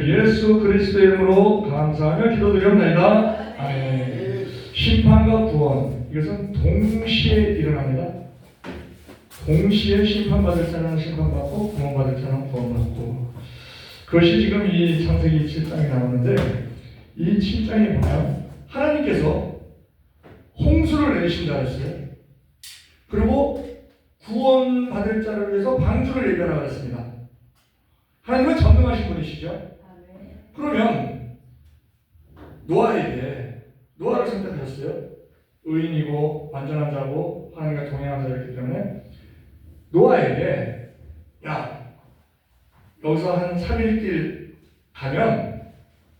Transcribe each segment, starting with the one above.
예수 그리스도의 이름으로 감사하며 기도드리옵나이다. 아멘. 심판과 구원, 이것은 동시에 일어납니다. 동시에 심판받을 자는 심판받고 구원받을 자는 구원받고, 그것이 지금 이 창세기 7장에 나오는데, 이 7장에 보면 하나님께서 홍수를 내리신다 했어요. 그리고 구원받을 자를 위해서 방주를 예배하라고 했습니다. 하나님은 전능하신 분이시죠. 그러면 노아를 선택하셨어요. 의인이고 완전한 자고 하나님과 동행한 자였기 때문에 노아에게, 야, 여기서 한 3일 가면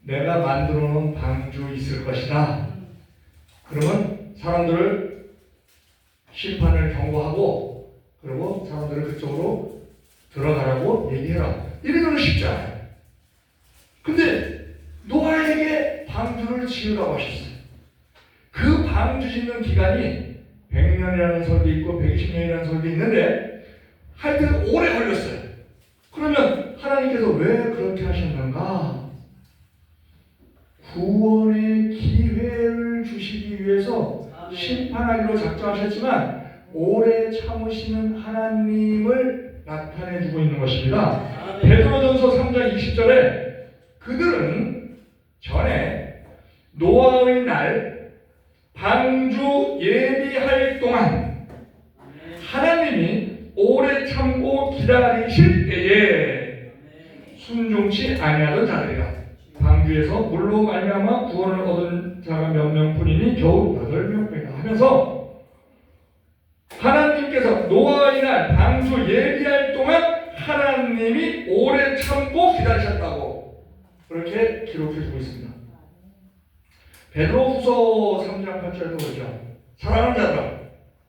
내가 만들어 놓은 방주 있을 것이다. 그러면 사람들을 심판을 경고하고, 그리고 사람들을 그쪽으로 들어가라고 얘기해라. 이래서는 쉽지 않아요. 근데 노아에게 방주를 지으라고 하셨어요. 그 방주 짓는 기간이 100년이라는 설도 있고 120년이라는 설도 있는데 하여튼 오래 걸렸어요. 그러면 하나님께서 왜 그렇게 하셨는가? 구원의 기회를 주시기 위해서 심판하기로 작정하셨지만 오래 참으시는 하나님을 나타내주고 있는 것입니다. 베드로전서 3장 20절에 그들은 전에 노아의 날 방주 예비할 동안 하나님이 오래 참고 기다리실 때에 순종치 아니하던 자들이라. 방주에서 물로 말미암아 구원을 얻은 자가 몇 명뿐이니 겨우 8명뿐이라 하면서 하나님께서 노아의 날 방주 예비할 동안 하나님이 오래 참고 기다리셨다고 그렇게 기록해주고 있습니다. 베드로후서 3장 8절에도 그러죠. 사랑하는 자들아,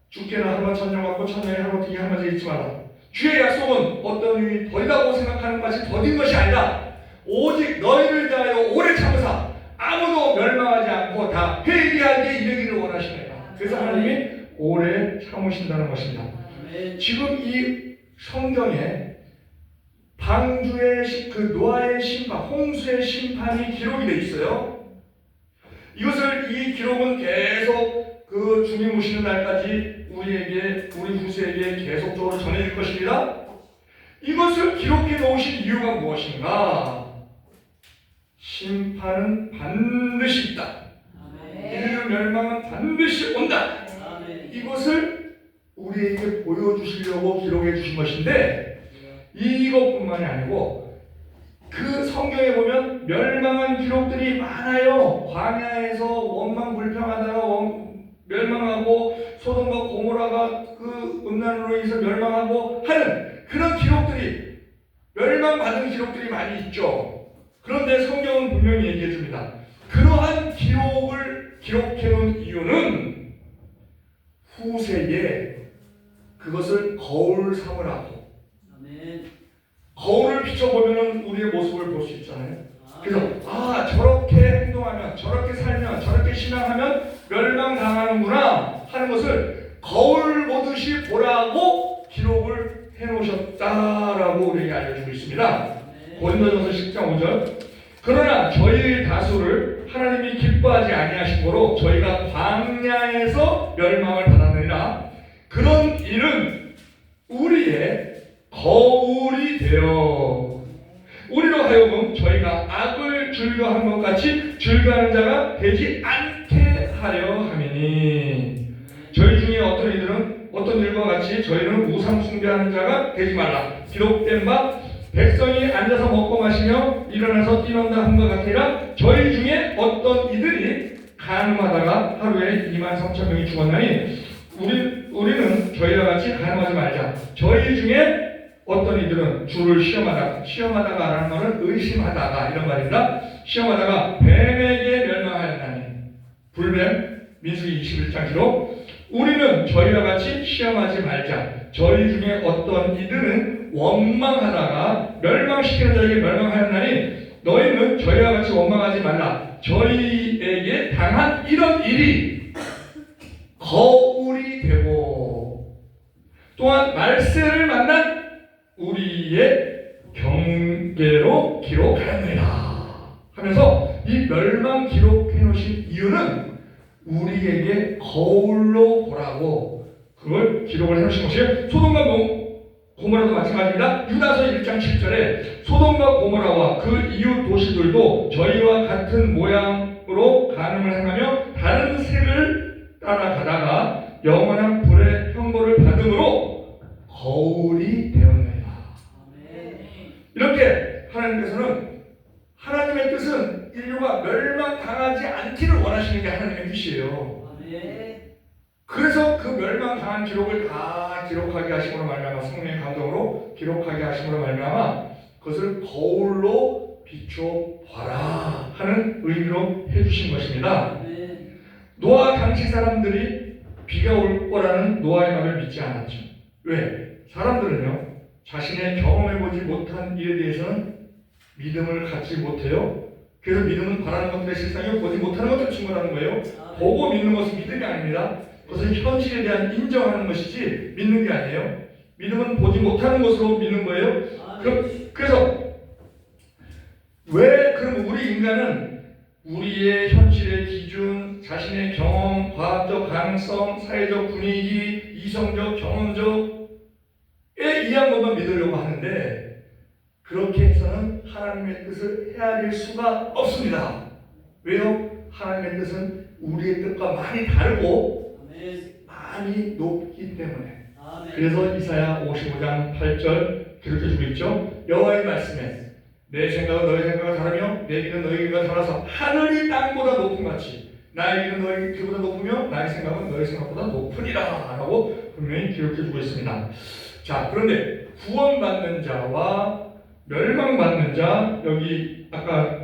주께는 하루가 천년 같고 천년이 하루 뒤에 한 가지 잊지 마라. 주의 약속은 어떤 일이 더디다고 생각하는 것이 더딘 것이 아니라 오직 너희를 대하여 오래 참으사 아무도 멸망하지 않고 다 회개하게 이르기를 원하시니라. 그래서 하나님이 오래 참으신다는 것입니다. 지금 이 성경에 방주의 그 노아의 심판, 홍수의 심판이 기록이 되어 있어요. 이 기록은 계속 그 주님 오시는 날까지 우리 후세에게 계속적으로 전해질 것입니다. 이것을 기록해 놓으신 이유가 무엇인가? 심판은 반드시 있다. 인류 멸망은 반드시 온다. 이것을 우리에게 보여주시려고 기록해 주신 것인데, 이것뿐만이 아니고 그 성경에 보면 멸망한 기록들이 많아요. 광야에서 원망 불평하다가 멸망하고, 소돔과 고모라가 그 음란으로 인해서 멸망하고 하는 그런 기록들이, 멸망받은 기록들이 많이 있죠. 그런데 성경은 분명히 얘기해 줍니다. 그러한 기록을 기록해 놓은 이유는 후세에 그것을 거울 삼으라고. 거울을 비춰보면 우리의 모습을 볼 수 있잖아요. 그래서 저렇게 행동하면, 저렇게 살면, 저렇게 신앙하면 멸망당하는구나 하는 것을 거울 보듯이 보라고 기록을 해놓으셨다라고 우리에게 알려주고 있습니다. 고린도전서 10장 5절. 그러나 저희 다수를 하나님이 기뻐하지 아니하심으로 저희가 광야에서 멸망을 받았느니라. 그런 일은 우리의 거울이 되어 우리로 하여금 저희가 악을 즐겨한 것 같이 즐겨하는 자가 되지 않게 하려 함이니, 저희 중에 어떤 일과 같이 저희는 우상 숭배하는 자가 되지 말라. 기록된 바 백성이 앉아서 먹고 마시며 일어나서 뛰논다 한 것 같으라. 저희 중에 어떤 이들이 간음하다가 하루에 23,000명이 죽었나니 우리는 저희와 같이 간음하지 말자. 저희 중에 어떤 이들은 주를 시험하다가 라는 말은 의심하다가 이런 말입니다. 시험하다가 뱀에게 멸망하였나니. 불뱀, 민수기 21장 기록. 우리는 저희와 같이 시험하지 말자. 저희 중에 어떤 이들은 원망하다가 멸망시키는 자에게 멸망하였나니 너희는 저희와 같이 원망하지 말라. 저희에게 당한 이런 일이 거울이 되고, 또한 말세를 만난 우리의 경계로 기록하였느니라. 하면서 이 멸망 기록해 놓으신 이유는 우리에게 거울로 보라고 그걸 기록을 해 놓으신 것이에요. 소돔과 고모라도 마찬가지입니다. 유다서 1장 7절에 소돔과 고모라와 그 이웃 도시들도 저희와 같은 모양으로 간음을 행하며 다른 색을 따라가다가 영원한 불의 형벌을 받음으로 거울이 되었느니라. 이렇게 하나님께서는 하나님의 뜻은 인류가 멸망당하지 않기를 원하시는 게 하나님의 뜻이에요. 그래서 그 멸망당한 기록을 다 기록하게 하심으로 말미암아 성령의 감동으로 기록하게 하심으로 말미암아 그것을 거울로 비춰봐라 하는 의미로 해주신 것입니다. 노아 당시 사람들이 비가 올 거라는 노아의 말을 믿지 않았죠. 왜? 사람들은요 자신의 경험해보지 못한 일에 대해서는 믿음을 갖지 못해요. 그래서 믿음은 바라는 것들의 실상이요 보지 못하는 것들을 증거하는 거예요. 보고 믿는 것은 믿음이 아닙니다. 그것은 현실에 대한 인정하는 것이지 믿는 게 아니에요. 믿음은 보지 못하는 것으로 믿는 거예요. 그래서 왜 그럼 우리 인간은 우리의 현실의 기준, 자신의 경험, 과학적 가능성, 사회적 분위기, 이성적, 경험적에 의한 것만 믿으려고 하는데 그렇게 해서는 하나님의 뜻을 헤아릴 수가 없습니다. 왜요? 하나님의 뜻은 우리의 뜻과 많이 다르고 많이 높기 때문에. 그래서 이사야 55장 8절 기록해주고 있죠. 여호와의 말씀에 내 생각은 너희 생각과 다르며 내 길은 너희 길과 달라서 하늘이 땅보다 높은 같이 나의 길은 너희 길보다 높으며 나의 생각은 너희 생각보다 높으리라 라고 분명히 기록해주고 있습니다. 자, 그런데 구원받는 자와 멸망받는 자, 여기 아까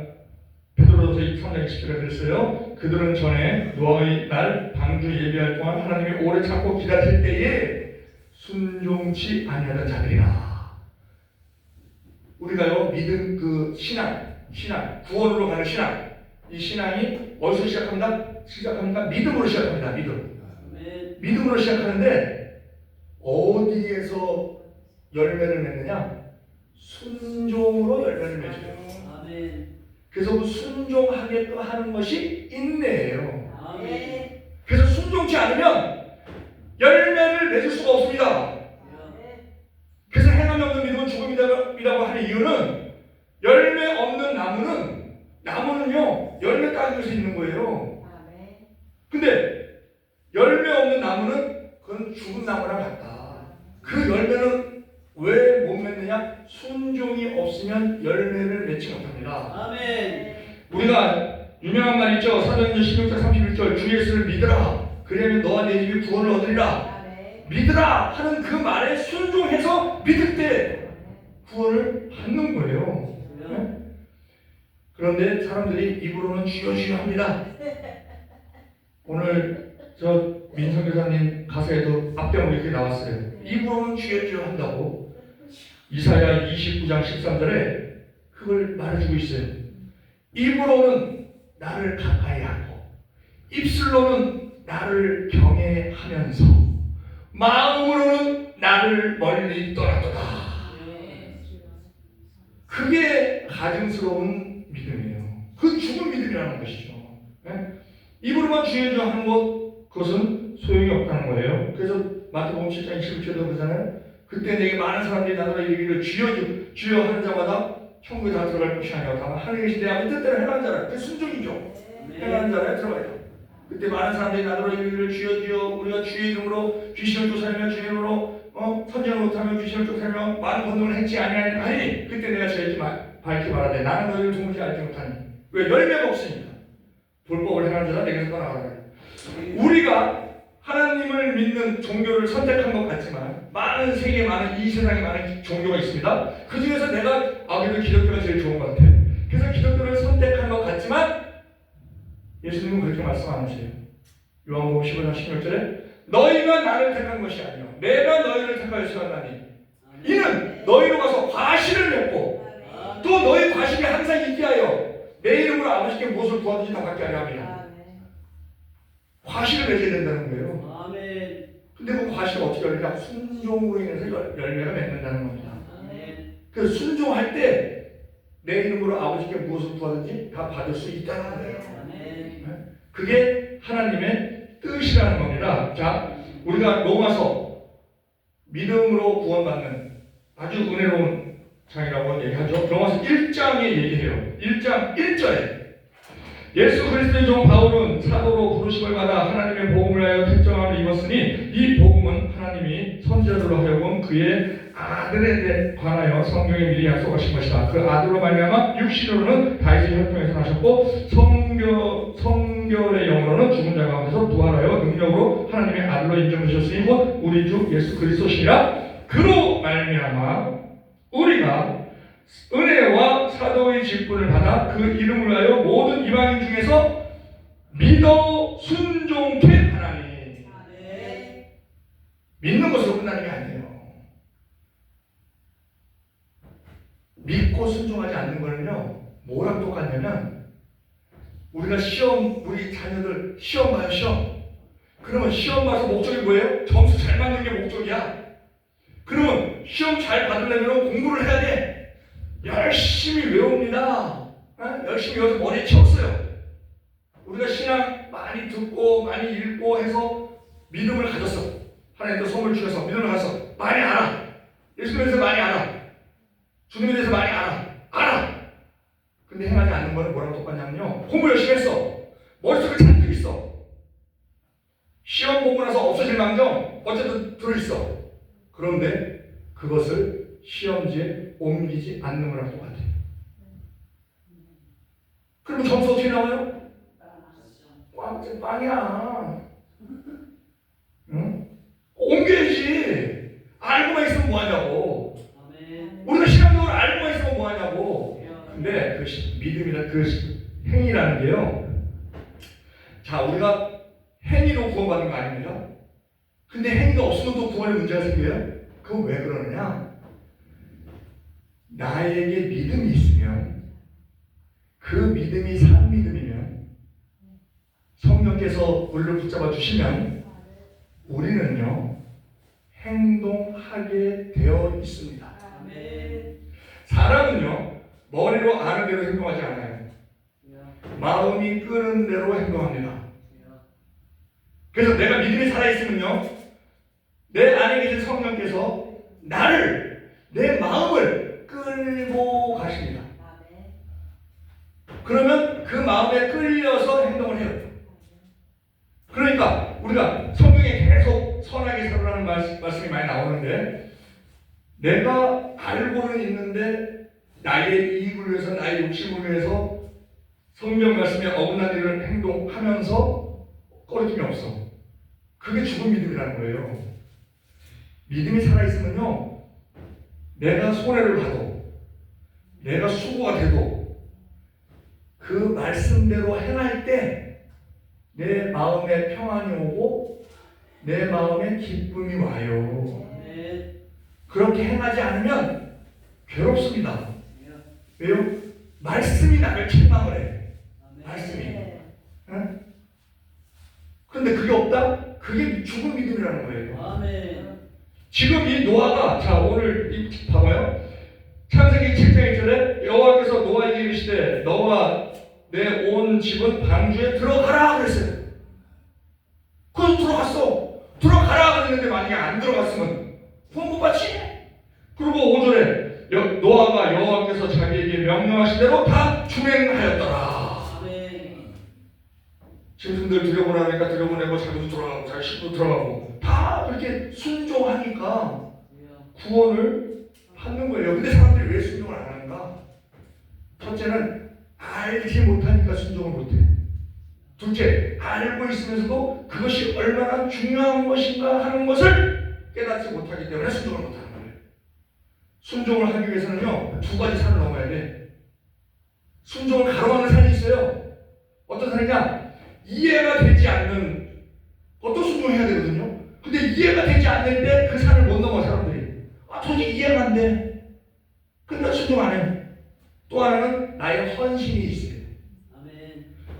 베드로전서 3장 20절에 그랬어요. 그들은 전에 노아의 날 방주 예비할 동안 하나님이 오래 참고 기다릴 때에 순종치 아니하던 자들이라. 우리가요 믿음 그 신앙 구원으로 가는 신앙, 이 신앙이 어디서 시작합니까? 믿음으로 시작합니다. 믿음으로 시작하는데 어디에서 열매를 맺느냐? 순종으로 열매를 맺어요. 그래서 그 순종하게끔 하는 것이 인내예요. 그래서 순종치 않으면 열매를 맺을 수가 없습니다. 그래서 행함이 없는 믿음은 죽음이라고 하는 이유는 열매 없는 나무는요 열매 따기 위해서 있는 거예요. 근데 열매 없는 나무는 그건 죽은 나무랑 같다. 그 열매는 왜 못 맺느냐? 순종이 없으면 열매를 맺지 못합니다. 우리가 유명한 말 있죠. 사도행전 16장 31절 주 예수를 믿으라. 그러면 너와 내 집이 구원을 얻으리라. 믿으라 하는 그 말에 순종해서 믿을 때 구원을 받는 거예요. 네? 그런데 사람들이 입으로는 주여 주여 합니다. 오늘 저 민성 교사님 가사에도 앞병으로 이렇게 나왔어요. 입으로는 주여 주여 한다고. 이사야 29장 13절에 그걸 말해주고 있어요. 입으로는 나를 가까이 하고 입술로는 나를 경외하면서 마음으로는 나를 멀리 떠났도다. 그게 가증스러운 믿음이에요. 그 죽은 믿음이라는 것이죠. 네? 입으로만 주여 주여 하는 것, 그것은 소용이 없다는 거예요. 그래서 마태복음 7장 21절도 그러잖아요. 그때 내게 많은 사람들이 나더러 이르기를 주여 주여 하는 자마다 천국에 다 들어갈 것이 아니라 다만 하늘에 계신 내 아버지 뜻대로 행하는 자라. 그게 순종이죠. 행하는 자라에 들어가요. 그때 많은 사람들이 나더러 이르기를 주여 주여 우리가 주의 이름으로 귀신을 쫓아내며 주의 이름으로 선지를 못하며 귀신을 쫓아내며 많은 권능을 했지 아니하니 그때 내가 저에게 밝히 말하되 나는 너희를 도무지 알지 못하니. 왜? 열매가 없으니까. 불법을 행하는 자라 내게서 떠나가라. 우리가 하나님을 믿는 종교를 선택한 것 같지만 많은 세계에 많은 이 세상에 많은 종교가 있습니다. 그 중에서 내가 그래도 기독교가 제일 좋은 것 같아. 그래서 기독교를 선택한 것 같지만 예수님은 그렇게 말씀 안 하세요. 요한복음 15장 16절에 너희가 나를 택한 것이 아니요 내가 너희를 택하여 세웠나니 이는 너희로 가서 과실을 맺고 또 너희 과실이 항상 있게 하여 내 이름으로 아버지께 무엇을 구하든지 다 받게 하려 합니다. 과실을 맺어야 된다는 거예요. 근데 그 과실을 어떻게 하느냐? 순종으로 인해서 열매가 맺는다는 겁니다. 그래서 순종할 때 내 이름으로 아버지께 무엇을 구하든지 다 받을 수 있다는 거예요. 아멘. 그게 하나님의 뜻이라는 겁니다. 자, 우리가 로마서 믿음으로 구원받는 아주 은혜로운 장이라고 얘기하죠. 로마서 1장에 얘기해요. 1장 1절에 예수 그리스도의 종 바울은 사도로 부르심을 받아 하나님의 복음을 하여 택정함을 입었으니 이 복음은 하나님이 선지자들로 하여금 그의 아들에 관하여 성경에 미리 약속하신 것이다. 그 아들로 말미암아 육신으로는 다윗의 혈통에서 나셨고 성결의 영으로는 죽은 자 가운데서 부활하여 능력으로 하나님의 아들로 인정되셨으니 곧 우리 주 예수 그리스도시니라. 그로 말미암아 우리가 은혜와 사도의 직분을 받아 그 이름을 하여 모든 이방인 중에서 믿어 순종케 하나니. 믿는 것으로 끝나는 게 아니에요. 믿고 순종하지 않는 거는요, 뭐랑 똑같냐면 우리가 우리 자녀들 시험 봐요, 시험. 그러면 시험 봐서 목적이 뭐예요? 점수 잘 받는 게 목적이야. 그러면 시험 잘 받으려면 공부를 해야 돼. 열심히 외웁니다. 열심히 외워서 머리에 채웠어요. 우리가 신앙 많이 듣고 많이 읽고 해서 믿음을 가졌어. 하나님께 선물 주셔서 믿음을 가졌어. 많이 알아. 예수님에 대해서 많이 알아. 주님에 대해서 많이 알아. 근데 행하지 않는 거는 뭐랑 똑같냐면요, 공부 열심히 했어. 머릿속에 잔뜩 있어. 시험 보고 나서 없어질 망정 어쨌든 들어있어. 그런데 그것을 시험지에 옮기지 않는 거랑 똑같아요. 그러면 점수 어떻게 나와요? 빵이야. 응? 옮겨야지. 알고만 있으면 뭐하냐고. 우리가 신앙적으로 알고만 있으면 뭐하냐고. 근데 그 믿음이나 그 행위라는 게요, 자, 우리가 행위로 구원받는 거 아닙니까? 근데 행위가 없으면 또 구원에 문제가 생겨요? 그건 왜 그러느냐? 나에게 믿음이 있으면, 그 믿음이 산 믿음이면, 성령께서 우리를 붙잡아 주시면 우리는요, 행동하게 되어 있습니다. 사람은요, 머리로 아는 대로 행동하지 않아요. 마음이 끄는 대로 행동합니다. 그래서 내가 믿음이 살아있으면요, 내 안에 계신 성령께서 내 마음을 끌고 가십니다. 그러면 그 마음에 끌려서 행동을 해요. 그러니까 우리가 성경에 계속 선하게 살으라는 말씀이 많이 나오는데, 내가 알고는 있는데 나의 이익을 위해서, 나의 욕심을 위해서 성경 말씀에 어긋난 일을 행동하면서 꺼리낌이 없어. 그게 죽은 믿음이라는 거예요. 믿음이 살아있으면요, 내가 손해를 봐도, 내가 수고가 돼도 그 말씀대로 행할 때 내 마음에 평안이 오고 내 마음에 기쁨이 와요. 그렇게 행하지 않으면 괴롭습니다. 왜요? 말씀이 나를 책망을 해. 말씀이. 응? 그런데 그게 없다? 그게 죽은 믿음이라는 거예요. 지금 이 노아가, 자, 오늘 봐봐요. 창세기 7장 1절에 여호와께서 노아에게 이르시되 너와 내 온 집은 방주에 들어가라 그랬어요. 그래서 들어갔어. 들어가라 그랬는데 만약에 안 들어갔으면 구원 못 받지. 그리고 5절에 노아가 여호와께서 자기에게 명령하신 대로 다 준행하였더라. 짐승들 들여보라니까 들여보내고 자기도 들어가고 자기 식구도 들어가고 다 그렇게 순종하니까 구원을 받는 거예요. 근데 사람들이 왜 순종을 안 하는가? 첫째는 알지 못하니까 순종을 못해. 둘째, 알고 있으면서도 그것이 얼마나 중요한 것인가 하는 것을 깨닫지 못하기 때문에 순종을 못하는 거예요. 순종을 하기 위해서는요, 두 가지 산을 넘어야 돼. 순종을 가로막는 산이 있어요. 어떤 산이냐? 이해가 되지 않는 것도 순종해야 되거든요. 근데 이해가 되지 않는데 그 산을 못 넘어 사람들이. 도저히 이해가 안 돼. 근데 순종 안 해. 또 하나는 나의 헌신이 있어요.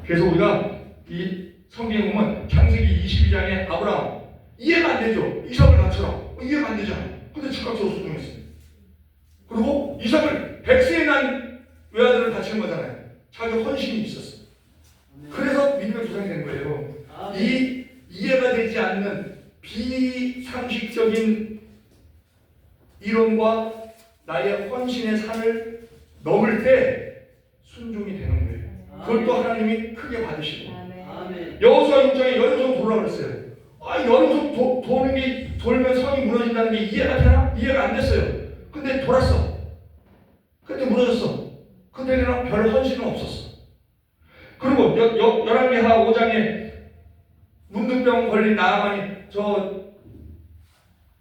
그래서 우리가 이 성경에 보면 창세기 22장에 아브라함 이해가 안 되죠. 이삭을 낳처라. 이해가 안 되잖아. 근데 즉각적으로 순종했어요. 그리고 이삭을 100세에 난 외아들을 바치는 거잖아요. 자기 헌신이 있었어. 그래서 믿음의 조상이 된 거예요. 이 이해가 되지 않는 비상식적인 이론과 나의 헌신의 산을 넘을 때 순종이 되는 거예요. 그것도 하나님이 크게 받으시고. 여호수아 6장에 여리고성 돌으라고 그랬어요. 여리고성 도는 게 돌면 성이 무너진다는 게 이해가 되나? 이해가 안 됐어요. 근데 돌았어. 근데 무너졌어. 그때는 별 헌신은 없었어. 그리고 열왕기하 5장에 문둥병 걸린 나아만이 저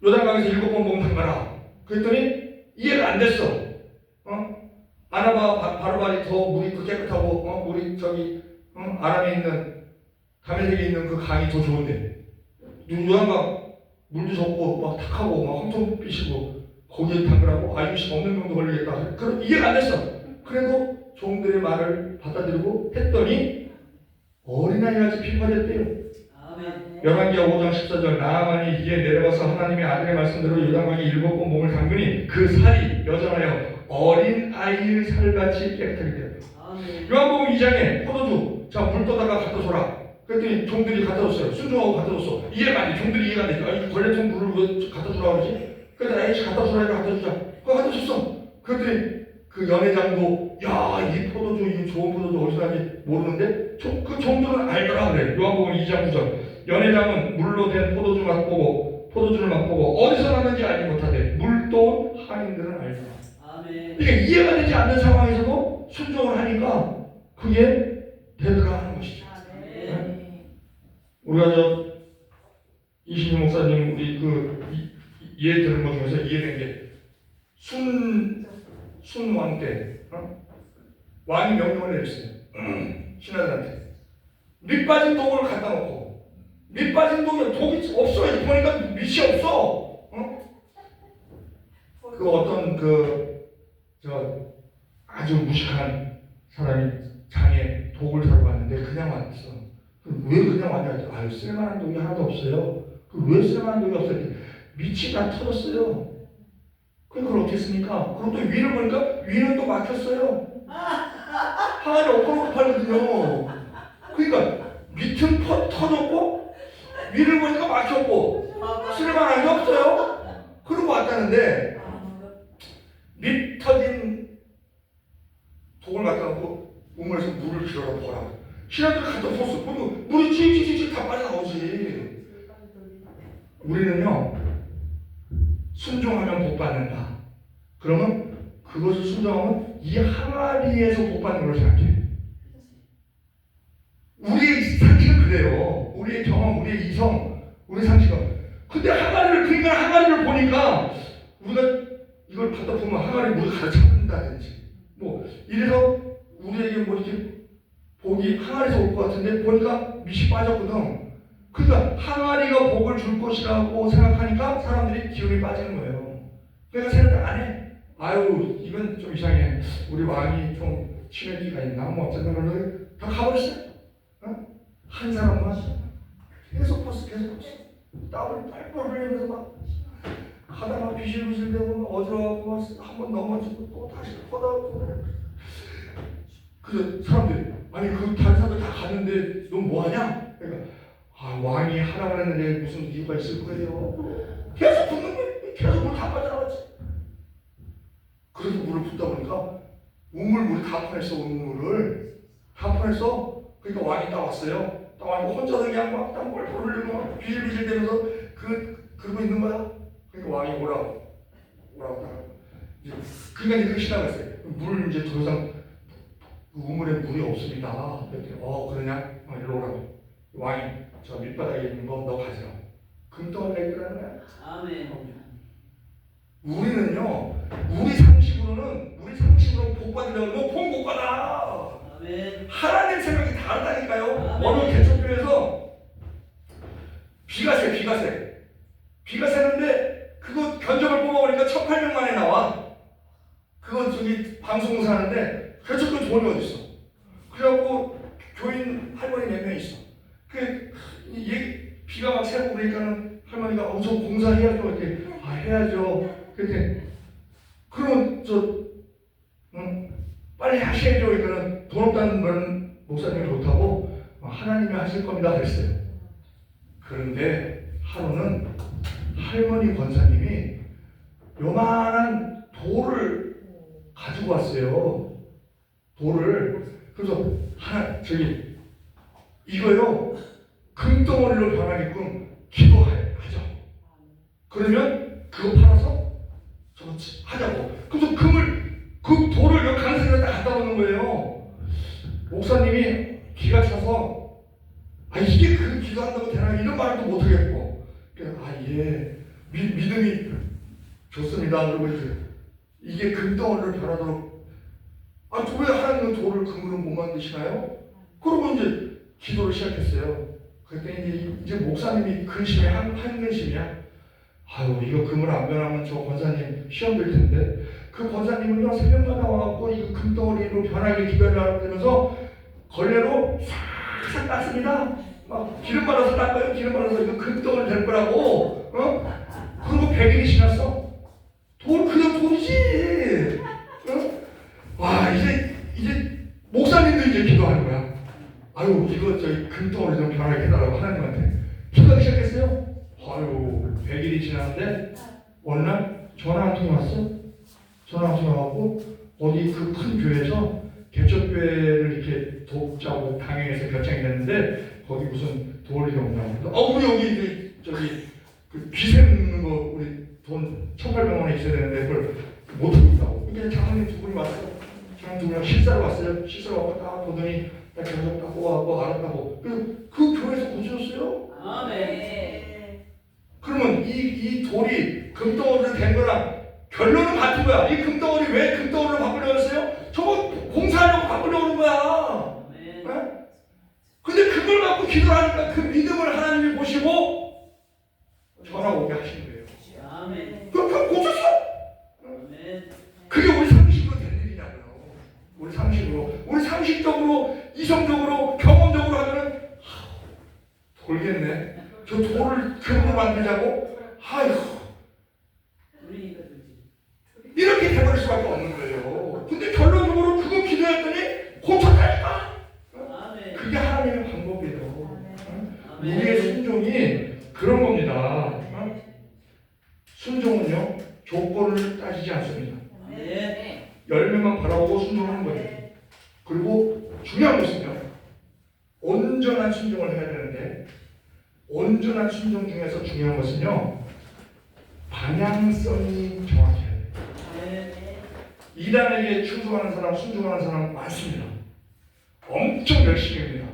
요단강에서 7번 목욕한 거라. 그랬더니 이해가 안 됐어. 아나바 바로발이 더 물이 더 깨끗하고 물이 저기 아람에 있는 다메섹에 있는 그 강이 더 좋은데 요단강 물도 적고 막 탁하고 막 엄청 삐시고 거기에 담그라고 아이씨 없는 병도 걸리겠다. 그럼 이해가 안 됐어. 그래도 종들의 말을 받아들이고 했더니 어린아이같이 피부가 됐대요. 열왕기하 5장 14절 나아만이 이에 내려가서 하나님의 아들의 말씀대로 요단강에 7번 몸을 담그니 그 살이 여전하여 어린아이의 살같이 깨끗하게 되었다. 요한복음 2장에 포도주 물 떠다가 갖다 줘라. 그랬더니 종들이 갖다 줬어요. 순종하고 갖다 줬어. 이해가 안 돼. 종들이 이해가 안 돼. 걸레통 물을 왜 갖다 주라고 그러지? 그래서 아이씨 갖다 주라니까 갖다 주자. 그거 갖다 줬어. 그랬더니 그 연회장도 이 포도주 이 좋은 포도주 어디서 나지 모르는데 그 종들은 알더라 그래. 요한복음 2장 9절 연회장은 물로 된 포도주 맛보고 포도주를 맛보고 어디서 났는지 알지 못하되 물도 하인들은 알더라. 그러니까 이해가 되지 않는 상황에서도 순종을 하니까 그게 되더라 하는 것이죠. 네? 우리가 이신희 목사님 우리 이해 들은 것 중에서 이해된 게 순왕 때 왕이 명령을 내렸어요. 신하들한테 밑 빠진 독을 갖다 놓고 밑 빠진 독이 없어요. 보니까 밑이 없어. 그 어떤 아주 무식한 사람이 장에 독을 사러 갔는데 그냥 왔어. 왜 그냥 왔냐? 쓸만한 독이 하나도 없어요. 왜 쓸만한 독이 없어요? 밑이 다 터졌어요. 그걸 어떻게 했습니까? 그럼 또 위를 보니까 위는 또 막혔어요. 항아리 엎어놓고 팔거든요. 그러니까 밑은 터졌고 위를 보니까 막혔고 쓸만한 게 없어요. 그러고 왔다는데 밑 터진 독을 갖다 놓고 우물에서 물을 길어라 보라. 신하들 갖다 줬어. 그리고 물이 찌찌찌찌 다 빠져나오지. 우리는요 순종하면 복 받는다. 그러면 그것을 순종하면 이 항아리에서 복 받는 걸 생각해. 우리의 상식은 그래요. 우리의 경험, 우리의 이성, 우리 상식은. 근데 항아리를 보니까 우리가 이걸 갖다 보면 항아리 물을 가르쳐준다든지 이래서 우리에게 이렇게 복이 항아리에서 올 것 같은데 보니까 밑이 빠졌거든. 그러니까 항아리가 복을 줄 것이라고 생각하니까 사람들이 기운이 빠지는 거예요. 그러니까 생각 안 해. 이건 좀 이상해. 우리 왕이 좀 치매기가 있나? 어쨌든 그런 다 가버렸어요. 한 사람만 계속 봤어. 땀을 빨빨 흘리면서 막 하다가 비실비실대고 어지러워하고 한번 넘어지고 또 다시 퍼다고. 그래서 사람들이 그 다른 사람들 다 갔는데 넌 뭐하냐? 그러니까 왕이 하라고 했는데 무슨 이유가 있을 거예요. 계속 붓는 거예요. 계속 물 다 빠져나갔지. 그래서 물을 붓다 보니까 물이 다 퍼냈어. 우물을 다 퍼냈어. 그러니까 왕이 딱 왔어요. 딱 와서 혼자서 그냥 막 땀 뻘뻘 흘리고 막 비실비실 대면서 그러고 있는 거야. 그러니까 왕이 오라고 그러니까 그 신하가 있어요. 물 이제 더 이상 그 우물에 물이 없습니다. 그랬더니 그러냐? 일로 오라고. 왕이 저 밑바닥에 있는 거 너 가져라. 금덩어리 내기라는 거야. 아멘. 우리는요, 우리 상식으로 복 받으려고 복 못 받아. 아멘. 하나님 생각이 다르다니까요. 아멘. 어느 개척교회에서 비가 새는데 그거 견적을 뽑아보니까 1,800만 원에 나와. 그거 방송사 하는데 개척교회 돈이 어디 있어? 그래갖고 교인 할머니 몇 명 있어. 비가 막 새고 그러니까는 할머니가 저 공사해야죠. 이렇게 해야죠. 그랬더니 그러면 빨리 하셔야죠. 그러니까 돈 없다는 건 목사님이 좋다고 하나님이 하실 겁니다 그랬어요. 그런데 하루는 할머니 권사님이 요만한 돌을 가지고 왔어요. 돌을. 그래서 이거요 금덩어리로 변하게끔 기도하죠. 그러면 그거 팔아서 저거 하자고. 그래서 그 돌을 요 강산에다 갖다 놓는 거예요. 목사님이 기가 차서 이게 그 기도한다고 되나 이런 말도 못 하겠고, 예 믿음이 좋습니다. 그러고 이게 금덩어리를 변하도록 왜 하나님은 돌을 금으로 못 만드시나요? 그러고 이제 기도를 시작했어요. 그랬더니 이제 목사님이 근심이 한 근심이야. 이거 금을 안 변하면 저 권사님 시험 될 텐데. 그 권사님은요 새벽마다 와갖고 이거 금덩어리로 변하게 기도하려고 그러면서 걸레로 싹싹 닦습니다. 막 기름 발라서 닦아요. 기름 발라서 이거 금덩어리 될 거라고. 그리고 100일이 지났어. 그냥 돌이지. 이제 목사님도 이제 기도하는 거야. 이거 저희 금덩어리 좀 변하게 해달라고 하나님한테 기도하기 시작했어요. 100일이 지났는데 어느 날 전화 한 통이 왔어. 전화 한 통이 와갖고 어디 그 큰 교회에서 개척교회를 이렇게 돕자고 당행해서 결정이 됐는데 거기 무슨 도울 일이 없냐고. 우리 여기 그 비세는 거 우리 돈 1,800만 원 있어야 되는데 그걸 못 하고 있다고. 이게 장로님 두 분이 왔어. 장로님 두 분이랑 실사로 왔어요. 실사로 와서 딱 보더니 딱 결정 딱 뽑아갖고 알았다고. 그 교회에서 고쳐줬어요. 아멘. 그러면 이 돌이 금덩어리로 된 거랑 결론은 같은 거야. 이 금덩어리 왜 금덩어리로 바꾸려고 했어요? 저거 공사하려고 바꾸려고 하는 거야. 네? 근데 그걸 갖고 기도를 하니까 그 믿음을 하나님이 보시고 전화 오게 하시는 거예요. 아멘. 그럼 고쳤어. 아멘. 그게 우리 상식으로 된 일이냐고요. 우리 상식적으로 이성적으로 경험적으로 하면은 돌겠네. 저 돌을 금으로 만들자고? 이렇게 돼버릴 수밖에 없는 거예요. 근데 결론적으로 그거 기도했더니 고쳤다니까. 그게 하나님의 방법이에요. 우리의 순종이 그런 겁니다. 순종은요 조건을 따지지 않습니다. 열매만 바라보고 순종하는 거예요. 그리고 중요한 것은요 온전한 순종을 해야 되는데, 온전한 순종 중에서 중요한 것은요 방향성이 정확해야 돼요. 이단에게 충성하는 사람, 순종하는 사람 많습니다. 엄청 열심히 합니다.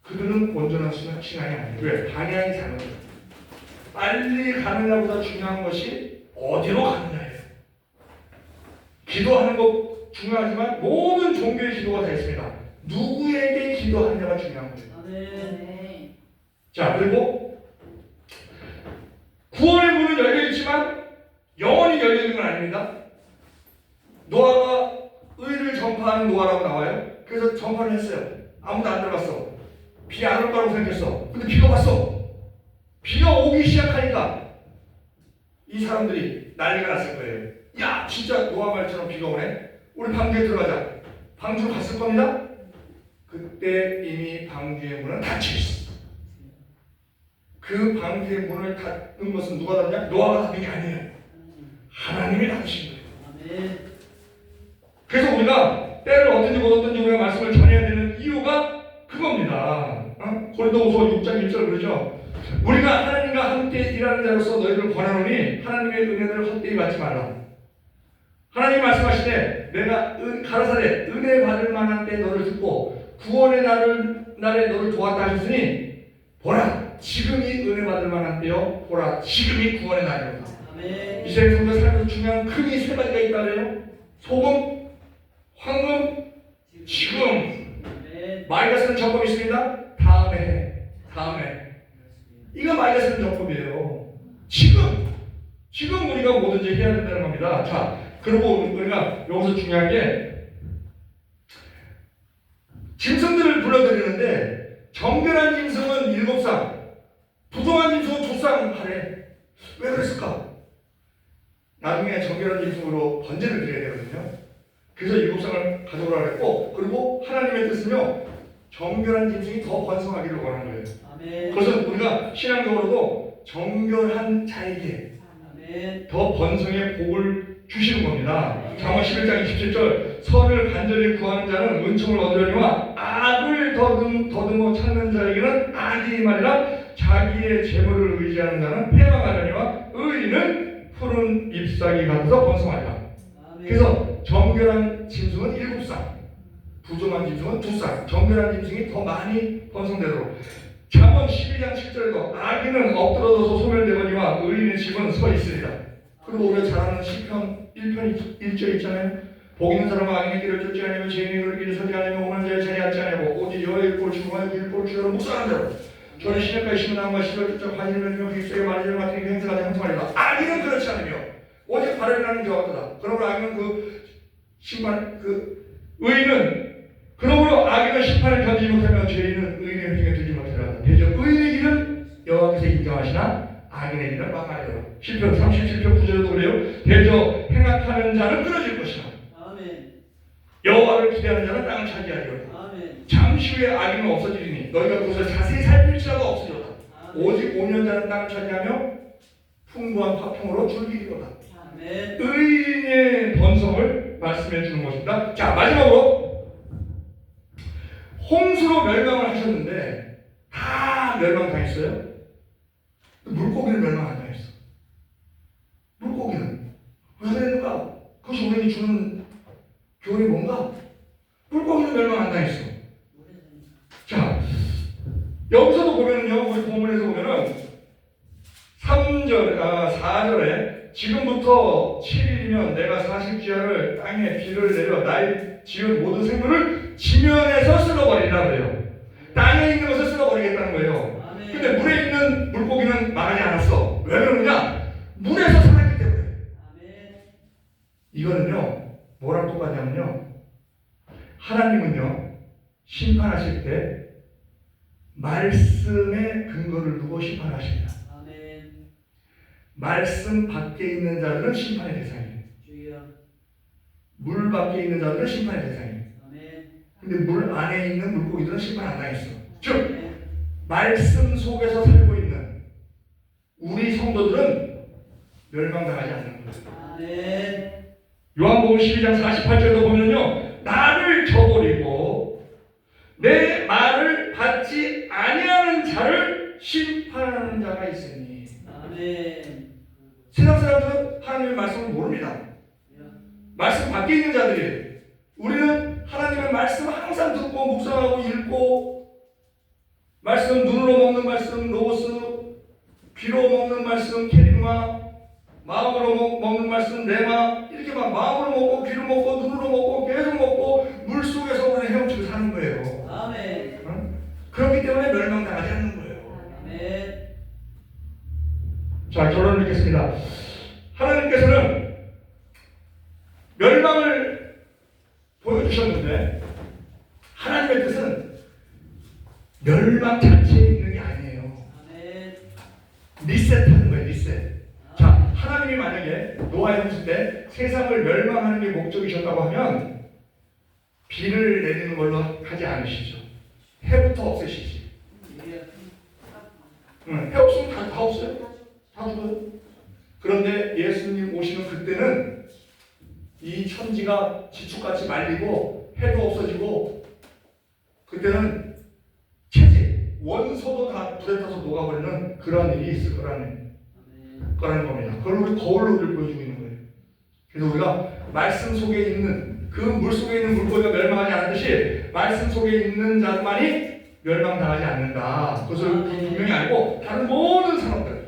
그들은 온전한 신앙이 아니에요. 왜? 방향이 잘못돼요. 빨리 가느냐보다 중요한 것이 어디로 가느냐예요. 기도하는 것 중요하지만 모든 종교의 기도가 다 있습니다. 누구에게 기도하느냐가 중요한 거예요. 자, 그리고 구원의 문은 열려있지만 영원히 열려있는 건 아닙니다. 노아가 의를 전파하는 노아라고 나와요. 그래서 전파를 했어요. 아무도 안 들어갔어. 비 안 올 거라고 생각했어. 근데 비가 왔어. 비가 오기 시작하니까 이 사람들이 난리가 났을 거예요. 야, 진짜 노아 말처럼 비가 오네. 우리 방주에 들어가자. 방주로 갔을 겁니다. 그때 이미 방주의 문은 닫혀 있어. 그 방주의 문을 닫는 것은 누가 닫냐? 노아가 닫는 게 아니에요. 하나님이 닫으신 거예요. 그래서 우리가 때를 어떤지 못 어떤지 우리가 말씀을 전해야 되는 이유가 그겁니다. 고린도후서 6장 1절 그러죠. 우리가 하나님과 함께 일하는 자로서 너희를 권하노니 하나님의 은혜를 헛되이 받지 말라. 하나님이 말씀하시되 내가 가라사대 은혜 받을 만한 때 너를 듣고 구원의 날에 너를 도왔다 하셨으니 보라 지금이 은혜 받을 만한 때요 보라 지금이 구원의 날이로다. 이스라엘 성도 살면서 중요한 금이 세 가지가 있다네요. 소금, 황금, 지금. 마이가 쓰는 정법이 있습니다. 다음에 이거 마이가 쓰는 정법이에요. 지금 우리가 뭐든지 해야 된다는 겁니다. 자, 그리고 우리가 여기서 중요한 게 짐승들을 불러드리는데 정결한 짐승은 7쌍, 부정한 짐승은 2쌍 하래. 왜 그랬을까? 나중에 정결한 짐승으로 번제를 드려야 되거든요. 그래서 일곱 쌍을 가져오라 그랬고, 그리고 하나님의 뜻은요 정결한 짐승이 더 번성하기를 원하는 거예요. 아멘. 그것은 우리가 신앙적으로도 정결한 자에게 아멘. 더 번성의 복을 주시는 겁니다. 잠언 11장 27절 선을 간절히 구하는 자는 은총을 얻으려니와 악을 더듬어 찾는 자에게는 악이 말이라. 자기의 재물을 의지하는 자는 패망하려니와 의인은 푸른 잎사귀 같아서 번성하리라. 아멘. 그래서 정결한 짐승은 7쌍, 부정한 짐승은 2쌍, 정결한 짐승이 더 많이 번성되도록. 잠언 12장 7절에도 악인은 엎드러져서 소멸되거니와 의인의 집은 서 있으리라. 그리고 우리가 잘 아는 시편 1편 1절 있잖아요. 복 있는 사람은 악인의 길을 쫓지 아니하며 죄인의 길을 서지 아니하며 오는 자의 자리에 앉지 아니하고 오직 여호와의 꼴을 추구하여 그의 꼴을 주여 묵상하는 자로 저는 시냇가에 심은 나무와 시절 쫓아 관심을 맺으며 그 잎사귀에 마르지 같은 그 행세가 형성하리라. 악인은 그렇지 않으며 오직 발을 나는 자와 같도다. 그러므로 악인은 의인은 그러므로 악인은 심판을 견디지 못하며 죄인은 의인의 회중에 들지 못하리라. 대저 의인의 길은 여호와께서 인정하시나 악인의 길은 망하리라. 시편 37편 9절에도 그래요. 대저 행악하는 자는 끊어질 것이나 아멘. 여호와를 기대하는 자는 땅을 차지하리라. 아멘. 잠시 후에 악인은 없어지리니 너희가 그것을 자세히 살필지라도 없으리로다. 아멘. 오직 5년자는 땅을 차지하며 풍부한 화평으로 줄기리로다. 아멘. 의인의 번성을 말씀해 주는 것입니다. 자, 마지막으로 홍수로 멸망을 하셨는데 다 멸망당했어요. 물고기는 멸망 안 당했어. 물고기는 왜 그랬는가? 그것이 우리에게 주는 교훈이 뭔가? 물고기는 멸망 안 당했어. 자, 여기서도 보면은요, 우리 본문에서 보면은 4절에 지금부터 7일이면 내가 40주야를 땅에 비를 내려 나의 지은 모든 생물을 지면에서 쓸어버리라 그래요. 땅에 있는 것을 쓸어버리겠다는 거예요. 아멘. 근데 물에 있는 물고기는 망하지 않았어. 왜 그러느냐? 물에서 살았기 때문에. 아멘. 이거는요, 뭐랑 똑같냐면요, 하나님은요 심판하실 때 말씀에 근거를 두고 심판하십니다. 아멘. 말씀 밖에 있는 자들은 심판의 대상이에요. 주여. 물 밖에 있는 자들은 심판의 대상이에요. 아멘. 근데 물 안에 있는 물고기들은 심판 안 당했어. 즉 아멘. 말씀 속에서 살고 있는 우리 성도들은 멸망당하지 않는 거예요. 아멘. 요한복음 12장 48절도 보면요, 나를 저버리고 내 말을 받지 아니하는 자를 심판하는 자가 있으니. 아멘. 세상 사람들은 하나님의 말씀을 모릅니다. 말씀 밖에 있는 자들이에요. 우리는 하나님의 말씀 항상 듣고 묵상하고 읽고, 말씀 눈으로 먹는 말씀 로고스, 귀로 먹는 말씀 캐리마, 마음으로 먹는 말씀 레마, 이렇게 막 마음으로 먹고 귀로 먹고 눈으로 먹고 계속 먹고 물속에서 우리는 헤엄치고 사는 거예요. 아멘. 그렇기 때문에 멸망당하지 않는 거예요. 아멘. 자, 결론을 맺겠습니다. 하나님께서는 멸망을 보여주셨는데 하나님의 뜻은 멸망 자체에 있는 게 아니에요. 아멘. 리셋하는 거예요. 리셋. 자, 하나님이 만약에 노아의 홍수 때 세상을 멸망하는 게 목적이셨다고 하면 비를 내리는 걸로 하지 않으시죠. 해부터 없애시지. 해 없으면 다 없어요. 다 죽어요. 그런데 예수님 오시는 그때는 이 천지가 지축같이 말리고 해도 없어지고, 그때는 체질, 원소도 다 불에 타서 녹아버리는 그런 일이 있을 거라는 겁니다. 그걸 우리 거울로 보여주고 있는 거예요. 그래서 우리가 말씀 속에 있는 그 물 속에 있는 물고기가 멸망하지 않듯이 말씀 속에 있는 자만이 멸망당하지 않는다. 그것을 분명히 알고 다른 모든 사람들,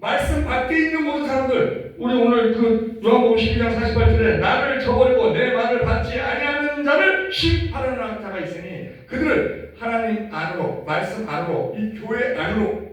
말씀 밖에 있는 모든 사람들, 우리 오늘 그 요한복음 12장 48절에 나를 저버리고 내 말을 받지 아니하는 자를 심판하는 자가 있으니 그들을 하나님 안으로, 말씀 안으로, 이 교회 안으로